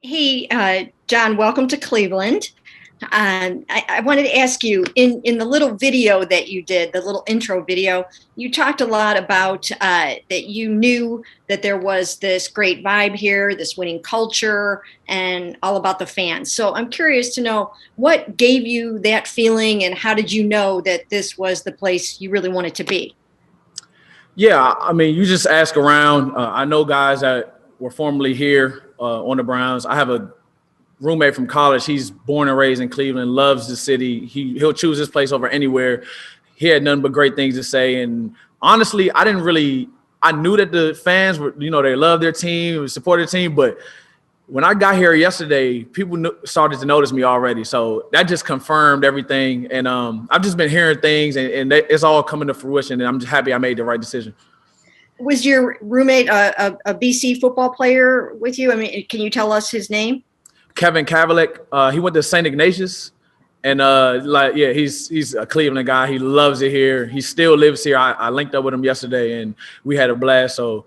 Hey, John, welcome to Cleveland. I wanted to ask you in the little video that you did, the little intro video, you talked a lot about that you knew that there was this great vibe here, this winning culture, and all about the fans. So I'm curious to know what gave you that feeling and how did you know that this was the place you really wanted to be? Yeah, I mean, you just ask around. I know guys that were formerly here on the Browns. I have a roommate from college. He's born and raised in Cleveland, loves the city. He'll choose this place over anywhere. He had nothing but great things to say. And honestly, I knew that the fans were, they love their team, support their team, but when I got here yesterday, people started to notice me already. So that just confirmed everything. And I've just been hearing things, and it's all coming to fruition. And I'm just happy I made the right decision. Was your roommate a BC football player with you? I mean, can you tell us his name? Kevin Kavalik, he went to St. Ignatius. And he's a Cleveland guy. He loves it here. He still lives here. I linked up with him yesterday, and we had a blast. So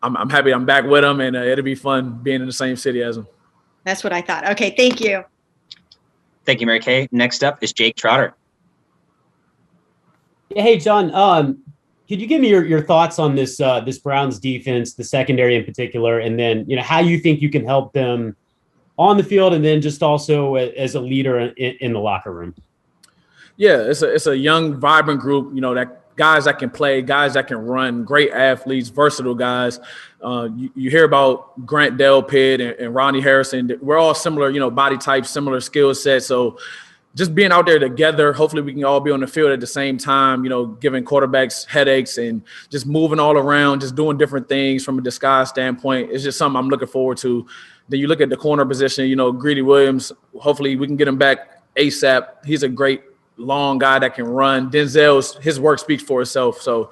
I'm happy I'm back with him, and it'll be fun being in the same city as him. That's what I thought. Okay, thank you. Thank you, Mary Kay. Next up is Jake Trotter. Hey, John. Could you give me your thoughts on this Browns defense, the secondary in particular, and then how you think you can help them on the field, and then just also as a leader in the locker room? Yeah, it's a young, vibrant group. That guys that can play, guys that can run, great athletes, versatile guys. You hear about Grant Delpit and Ronnie Harrison. We're all similar, body types, similar skill sets. So just being out there together, hopefully we can all be on the field at the same time, giving quarterbacks headaches and just moving all around, just doing different things from a disguise standpoint. It's just something I'm looking forward to. Then you look at the corner position, Greedy Williams, hopefully we can get him back ASAP. He's a great long guy that can run. His work speaks for itself. So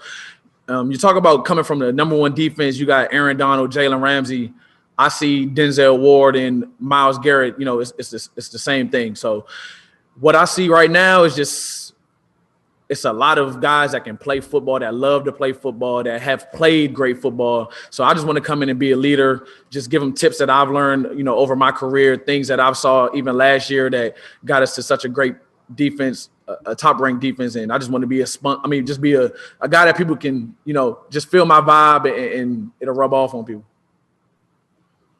you talk about coming from the number one defense, you got Aaron Donald, Jalen Ramsey. I see Denzel Ward and Myles Garrett. It's the same thing. So what I see right now is it's a lot of guys that can play football, that love to play football, that have played great football. So I just want to come in and be a leader, just give them tips that I've learned, over my career, things that I've saw even last year that got us to such a great defense, a top-ranked defense. And I just want to be just be a guy that people can, just feel my vibe and it'll rub off on people.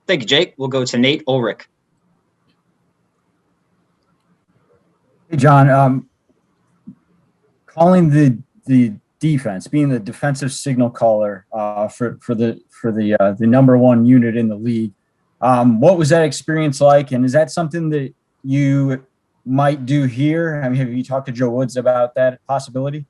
Thank you, Jake. We'll go to Nate Ulrich. Hey, John. Calling the defense, being the defensive signal caller for the number one unit in the league. What was that experience like? And is that something that you might do here? I mean, have you talked to Joe Woods about that possibility?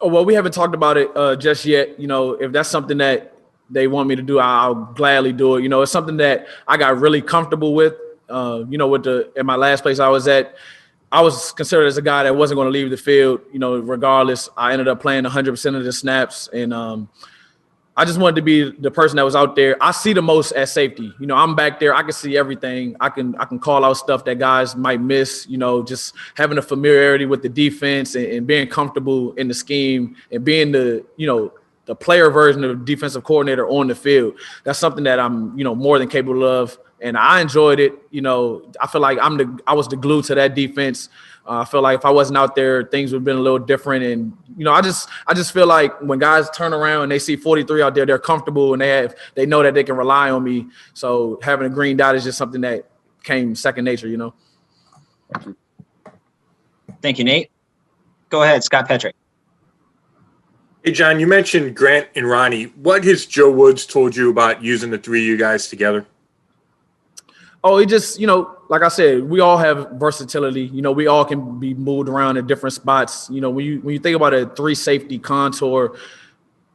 Oh, well, we haven't talked about it just yet. If that's something that they want me to do, I'll gladly do it. It's something that I got really comfortable with. At my last place I was at, I was considered as a guy that wasn't going to leave the field, regardless. I ended up playing 100% of the snaps, and I just wanted to be the person that was out there. I see the most at safety. I'm back there. I can see everything. I can call out stuff that guys might miss, just having a familiarity with the defense and being comfortable in the scheme and being the player version of defensive coordinator on the field. That's something that I'm, more than capable of. And I enjoyed it. I feel like I was the glue to that defense. I feel like if I wasn't out there, things would have been a little different. And, I just feel like when guys turn around and they see 43 out there, they're comfortable and they know that they can rely on me. So having a green dot is just something that came second nature, Thank you, Nate. Go ahead, Scott Petrik. Hey, John, you mentioned Grant and Ronnie. What has Joe Woods told you about using the three of you guys together? Oh, it just, like I said, we all have versatility. We all can be moved around in different spots. When you think about a three safety contour,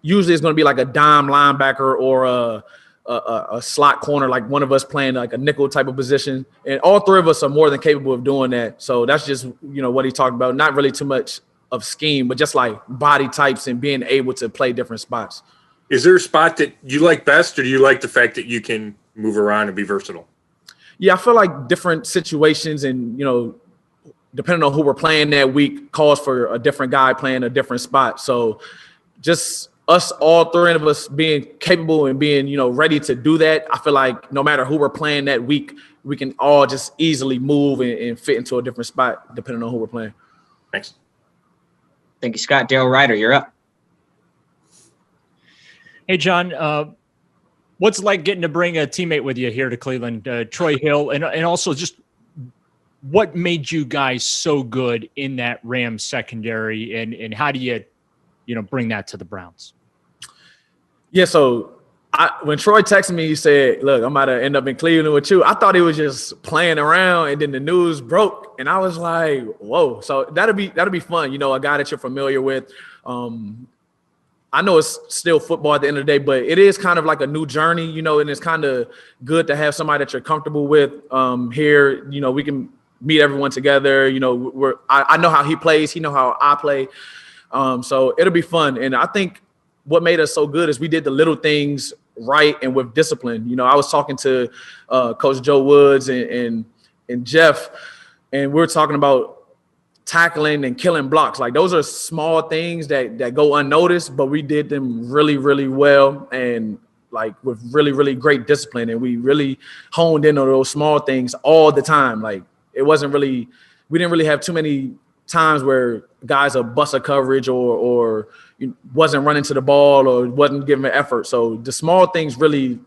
usually it's going to be like a dime linebacker or a slot corner, like one of us playing like a nickel type of position. And all three of us are more than capable of doing that. So that's just, what he talked about. Not really too much of scheme, but just like body types and being able to play different spots. Is there a spot that you like best, or do you like the fact that you can move around and be versatile? Yeah, I feel like different situations and, depending on who we're playing that week calls for a different guy playing a different spot. So just us, all three of us being capable and being, ready to do that, I feel like no matter who we're playing that week, we can all just easily move and fit into a different spot depending on who we're playing. Thanks. Thank you, Scott. Daryl Ryder, you're up. Hey, John, what's it like getting to bring a teammate with you here to Cleveland, Troy Hill, and also just what made you guys so good in that Rams secondary, and how do you bring that to the Browns? Yeah, so when Troy texted me, he said, look, I'm about to end up in Cleveland with you. I thought he was just playing around, and then the news broke, and I was like, whoa. So that'll be fun, a guy that you're familiar with. I know it's still football at the end of the day, but it is kind of like a new journey, and it's kind of good to have somebody that you're comfortable with here. We can meet everyone together. I know how he plays. He know how I play. So it'll be fun. And I think what made us so good is we did the little things right and with discipline. I was talking to Coach Joe Woods and Jeff, and we were talking about tackling and killing blocks. Like, those are small things that go unnoticed, but we did them really, really well, and like with really, really great discipline. And we really honed in on those small things all the time. Like, we didn't really have too many times where guys are bust a coverage or wasn't running to the ball or wasn't giving an effort. So the small things really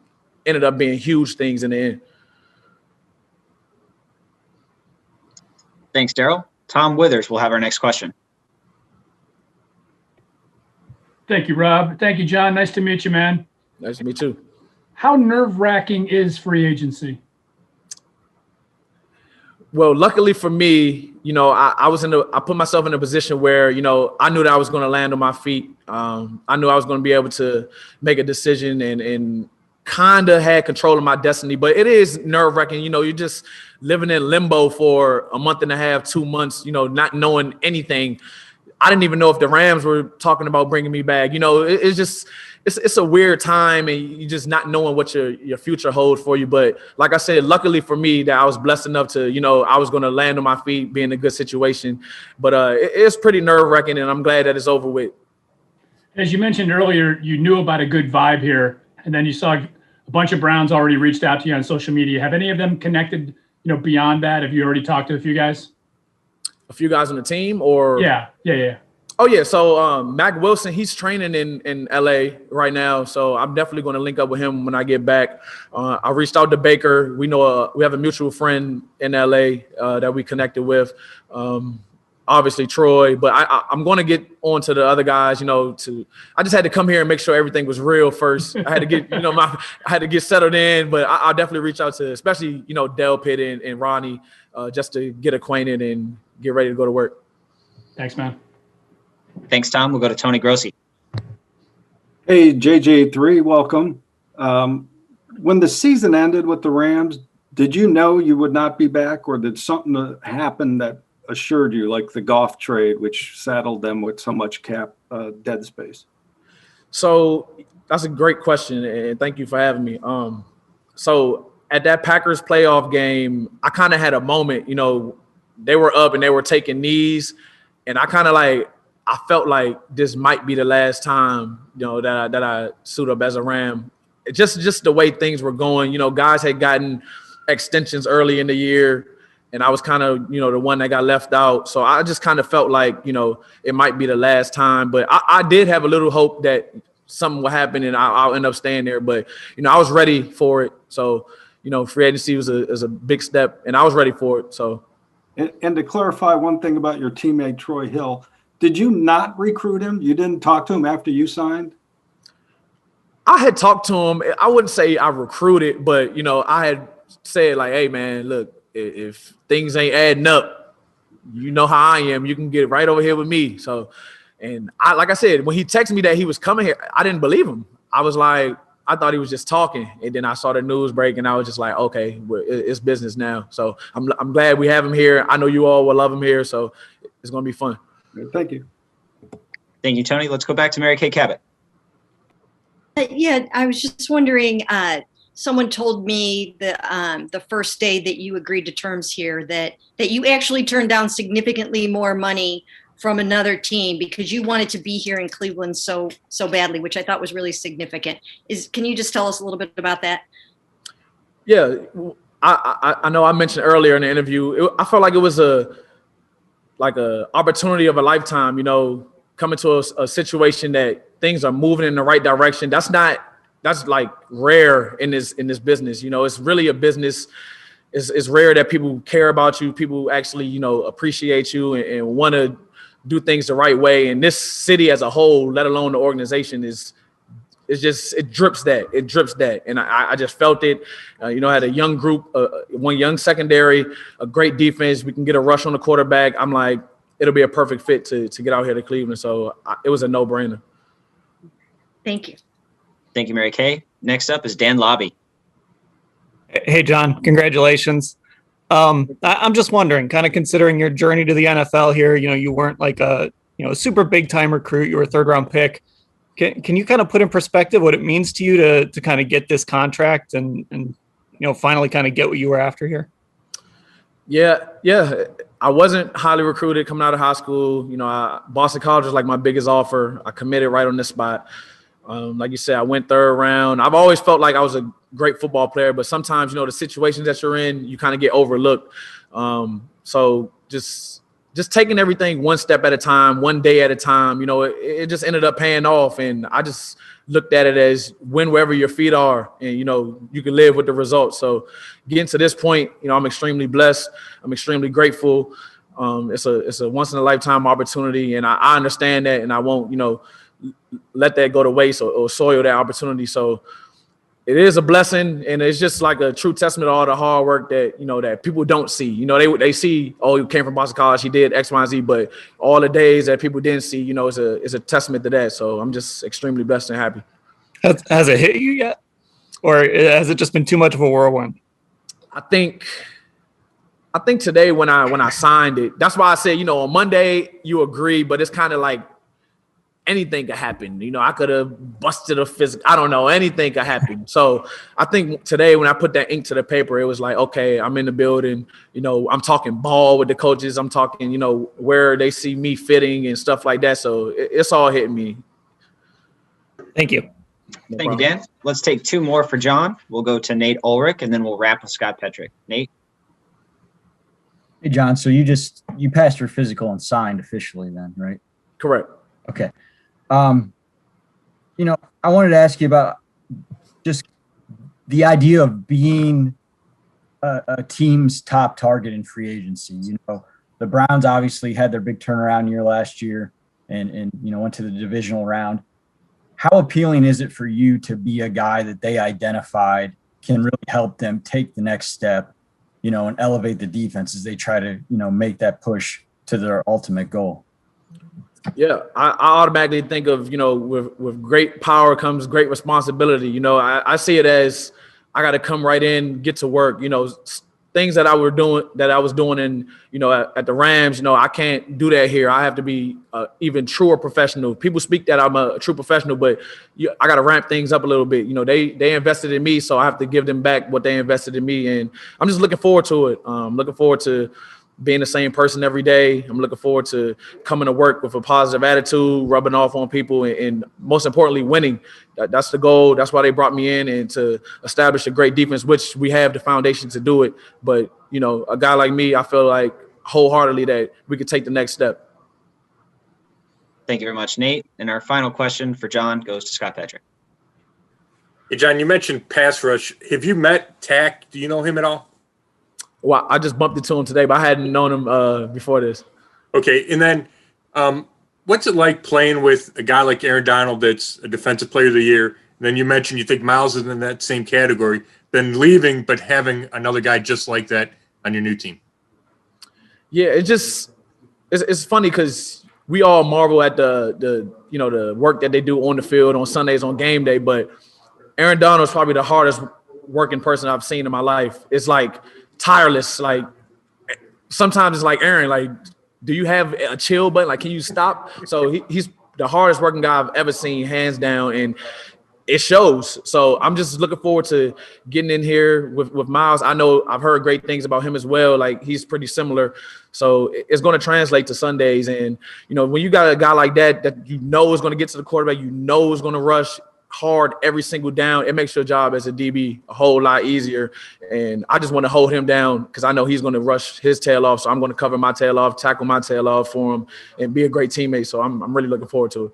ended up being huge things in the end. Thanks, Daryl. Tom Withers will have our next question. Thank you, Rob. Thank you, John. Nice to meet you, man. Nice to meet you. How nerve-wracking is free agency? Well, luckily for me, I put myself in a position where, I knew that I was going to land on my feet. I knew I was going to be able to make a decision and kind of had control of my destiny. But it is nerve-wracking. You're just living in limbo for a month and a half, 2 months, not knowing anything. I didn't even know if the Rams were talking about bringing me back. It's just – it's a weird time, and you just not knowing what your future holds for you. But like I said, luckily for me that I was blessed enough to, I was going to land on my feet, be in a good situation. But it's pretty nerve-wracking, and I'm glad that it's over with. As you mentioned earlier, you knew about a good vibe here, and then you saw a bunch of Browns already reached out to you on social media. Have any of them connected, beyond that? Have you already talked to a few guys? A few guys on the team, or? Yeah. Oh, yeah. So Mac Wilson, he's training in LA right now. So I'm definitely going to link up with him when I get back. I reached out to Baker. We know we have a mutual friend in LA that we connected with. Obviously Troy, but I'm going to get on to the other guys, I just had to come here and make sure everything was real first. I had to get, I had to get settled in, but I'll definitely reach out to, especially, Del Pitt and Ronnie, just to get acquainted and get ready to go to work. Thanks, man. Thanks, Tom. We'll go to Tony Grossi. Hey, JJ3, welcome. When the season ended with the Rams, did you know you would not be back, or did something happen that assured you, like the Goff trade, which saddled them with so much cap dead space? So that's a great question, and thank you for having me. So at that Packers playoff game, I kind of had a moment, they were up and they were taking knees, and I felt like this might be the last time, that I suit up as a Ram. Just the way things were going, guys had gotten extensions early in the year, and I was kind of, the one that got left out. So I just kind of felt like, it might be the last time. But I did have a little hope that something will happen and I'll end up staying there. But, I was ready for it. So, free agency was a big step, and I was ready for it. So, and to clarify one thing about your teammate, Troy Hill, did you not recruit him? You didn't talk to him after you signed? I had talked to him. I wouldn't say I recruited, but, I had said, like, hey, man, look, if things ain't adding up, you know how I am. You can get right over here with me. So, and like I said, when he texted me that he was coming here, I didn't believe him. I was like, I thought he was just talking. And then I saw the news break, and I was just like, okay, it's business now. So I'm glad we have him here. I know you all will love him here. So it's going to be fun. Thank you. Thank you, Tony. Let's go back to Mary Kay Cabot. Yeah, I was just wondering, someone told me the first day that you agreed to terms here that you actually turned down significantly more money from another team because you wanted to be here in Cleveland so badly, which I thought was really significant. Can you just tell us a little bit about that? Yeah, I know I mentioned earlier in the interview, I felt like it was a opportunity of a lifetime, you know, coming to a situation that things are moving in the right direction. That's like rare in this business. You know, it's really a business. It's rare that people care about you. People actually, you know, appreciate you and want to do things the right way. And this city as a whole, let alone the organization, it drips that. And I just felt it. You know, I had a young group, one young secondary, a great defense. We can get a rush on the quarterback. I'm like, it'll be a perfect fit to get out here to Cleveland. So it was a no-brainer. Thank you. Thank you, Mary Kay. Next up is Dan Lobby. Hey, John, congratulations. I'm just wondering, kind of considering your journey to the NFL here, you know, you weren't like a super big time recruit. You were a 3rd round pick. Can you kind of put in perspective what it means to you to kind of get this contract and you know, finally kind of get what you were after here? Yeah. I wasn't highly recruited coming out of high school. You know, Boston College was like my biggest offer. I committed right on this spot. Like you said, I went 3rd round. I've always felt like I was a great football player, but sometimes, you know, the situations that you're in, you kind of get overlooked. So just taking everything one step at a time, one day at a time, you know, it just ended up paying off. And I just looked at it as win wherever your feet are and, you know, you can live with the results. So getting to this point, you know, I'm extremely blessed. I'm extremely grateful. It's a once in a lifetime opportunity. And I understand that, and I won't, you know, let that go to waste or soil that opportunity. So it is a blessing, and it's just like a true testament to all the hard work that, you know, that people don't see. You know, they see, oh, he came from Boston College, he did X, Y, and Z, but all the days that people didn't see, you know, is a testament to that. So I'm just extremely blessed and happy. Has it hit you yet, or has it just been too much of a whirlwind? I think today when I signed it, that's why I said, you know, on Monday you agree, but it's kind of like anything could happen. You know, I could have busted a physical. I don't know. Anything could happen. So I think today when I put that ink to the paper, it was like, okay, I'm in the building. You know, I'm talking ball with the coaches. I'm talking, you know, where they see me fitting and stuff like that. So it's all hitting me. Thank you. No Thank problem. you, Dan. Let's take 2 more for John. We'll go to Nate Ulrich, and then we'll wrap with Scott Petrick. Nate? Hey, John, so you passed your physical and signed officially then, right? Correct. Okay. You know, I wanted to ask you about just the idea of being a team's top target in free agency. You know, the Browns obviously had their big turnaround year last year and you know, went to the divisional round. How appealing is it for you to be a guy that they identified can really help them take the next step, you know, and elevate the defense as they try to, you know, make that push to their ultimate goal? Yeah, I automatically think of, you know, with great power comes great responsibility. You know, I see it as I got to come right in, get to work. You know, things that I was doing in, you know, at the Rams. You know, I can't do that here. I have to be even truer professional. People speak that I'm a true professional, but I got to ramp things up a little bit. You know, they invested in me, so I have to give them back what they invested in me, and I'm just looking forward to it. Looking forward to being the same person every day. I'm looking forward to coming to work with a positive attitude, rubbing off on people, and most importantly, winning. That's the goal. That's why they brought me in, and to establish a great defense, which we have the foundation to do it. But, you know, a guy like me, I feel like wholeheartedly that we could take the next step. Thank you very much, Nate. And our final question for John goes to Scott Petrick. Hey, John, you mentioned pass rush. Have you met Tack? Do you know him at all? Well, I just bumped into him today, but I hadn't known him before this. Okay, and then what's it like playing with a guy like Aaron Donald that's a Defensive Player of the Year? And then you mentioned you think Miles is in that same category, then leaving but having another guy just like that on your new team. Yeah, it's funny because we all marvel at the you know, the work that they do on the field on Sundays on game day, but Aaron Donald is probably the hardest working person I've seen in my life. It's like tireless. Like sometimes it's like, Aaron, like, do you have a chill button? Like, can you stop? So he's the hardest working guy I've ever seen, hands down. And it shows. So I'm just looking forward to getting in here with Miles. I know I've heard great things about him as well. Like, he's pretty similar. So it's going to translate to Sundays. And, you know, when you got a guy like that you know is going to get to the quarterback, you know is going to rush hard every single down, it makes your job as a DB a whole lot easier. And I just want to hold him down because I know he's going to rush his tail off. So I'm going to cover my tail off, tackle my tail off for him, and be a great teammate. So I'm really looking forward to it.